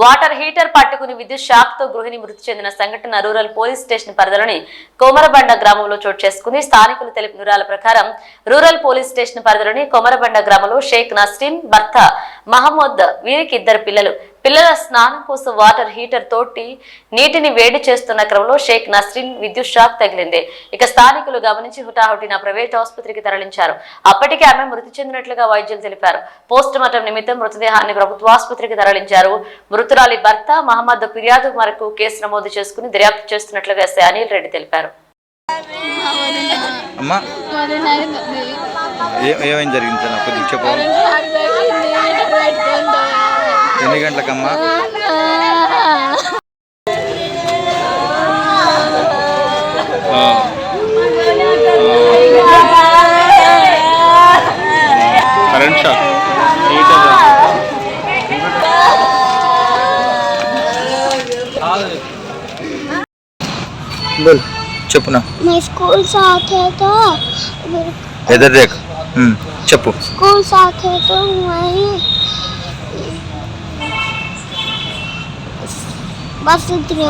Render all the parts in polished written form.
Water heater పట్టుకుని విద్యుత్ shock తో గృహిణి మృతి చెందిన సంఘటన రూరల్ పోలీస్ స్టేషన్ పరిధిలోని కొమరబండ గ్రామంలో చోటు చేసుకుంది. స్థానికులు తెలిపిన వివరాల ప్రకారం రూరల్ పోలీస్ స్టేషన్ పరిధిలోని కొమరబండ గ్రామంలో షేక్ నస్రీన్ భర్త మహమ్మద్ వీరికి 2 పిల్లలు. పిల్లల స్నానం కోసం వాటర్ హీటర్ తోటి నీటిని వేడి చేస్తున్న క్రమంలో షేక్ నస్రీన్ విద్యుత్ షాక్ తగిలింది. ఇక స్థానికులు గమనించి హుటాహుటిన ప్రైవేట్ ఆసుపత్రికి తరలించారు. అప్పటికే ఆమె మృతి చెందినట్లుగా వైద్యులు తెలిపారు. పోస్ట్ మార్టం నిమిత్తం మృతదేహాన్ని ప్రభుత్వ ఆసుపత్రికి తరలించారు. మృతురాలి భర్త మహమ్మద్ ఫిర్యాదు మేరకు కేసు నమోదు చేసుకుని దర్యాప్తు చేస్తున్నట్లుగా ఎస్ఐ అనిల్ రెడ్డి తెలిపారు. ఏమేం జరిగింది సార్ నాకు చెప్పు. ఎన్ని గంటలకమ్మా? కరెంట్ షాక్ बोल చెప్పునా. मैं स्कूल से आते तो इधर देख చెప్పు. स्कूल से आते तो वहीं बस उतरे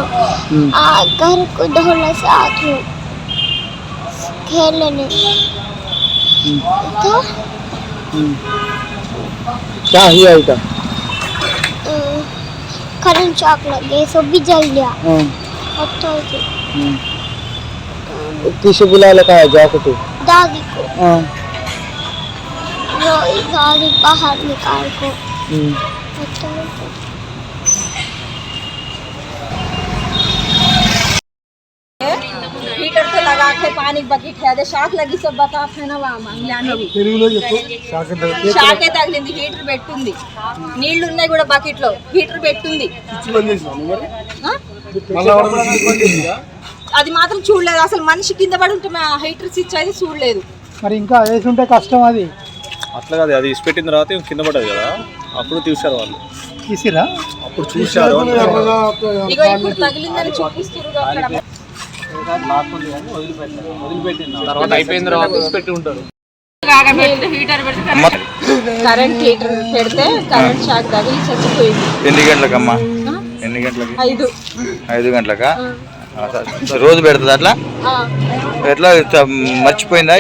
घर को धोने से आती हूँ खेलने तो क्या हुआ इधर? करंट शॉक लगे सब भी जल गया. तो किसे बुला लगा है जाके तू? दादी को. दादी बाहर निकाल को. हीटर तो लगा के पानी बकेट है షాక్ లగి सब बता है ना షాకే తగిలింది. హీటర్ పెట్టుంది, నీళ్లు ఉన్నాయి కూడా బకెట్ లో. హీటర్ పెట్టుంది, అది మాత్రం చూడలేదు. అసలు మనిషి కింద పడి ఉంటే హీటర్ స్విచ్ అయితే చూడలేదు. మరి ఇంకా వేసి ఉంటే కష్టం. అది అట్లా కాదు, అది ఇసి పెట్టిన తర్వాత కింద పడ్డది కదా, అప్పుడు చూసారు వాళ్ళు. తీసిరా? అప్పుడు చూసారు. ఇగో ఇప్పుడు తగిలిందని చూపిస్తారు అక్కడ. తర్వాత అయిపోయిన తర్వాత పెట్టి ఉంటారు. హీటర్ పెడితే కరెంట్ హీటర్ పెడితే కరెంట్ షాక్ తగిలి చచ్చిపోయింది. ఎన్ని గంటలకమ్మా? ఎన్ని గంటలకి? 5 గంటలకా? రోజు పెడుతుంది అట్లా? ఎట్లా మర్చిపోయిందా?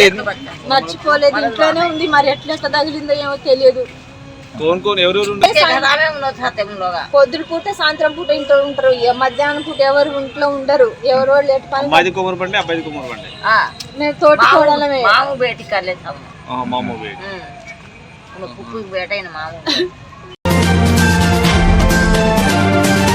మర్చిపోలేదు, ఇంట్లోనే ఉంది. మరి ఎట్లా తగిలిందో ఏమో తెలియదు. పొద్దున పూట సాయంత్రం పూట ఇంట్లో ఉంటారు, మధ్యాహ్నం పూట ఎవరు ఇంట్లో ఉండరు. ఎవరు మేము తోటి కోడలమే. మాము బేటి కర్లేదు మాము బేట మాము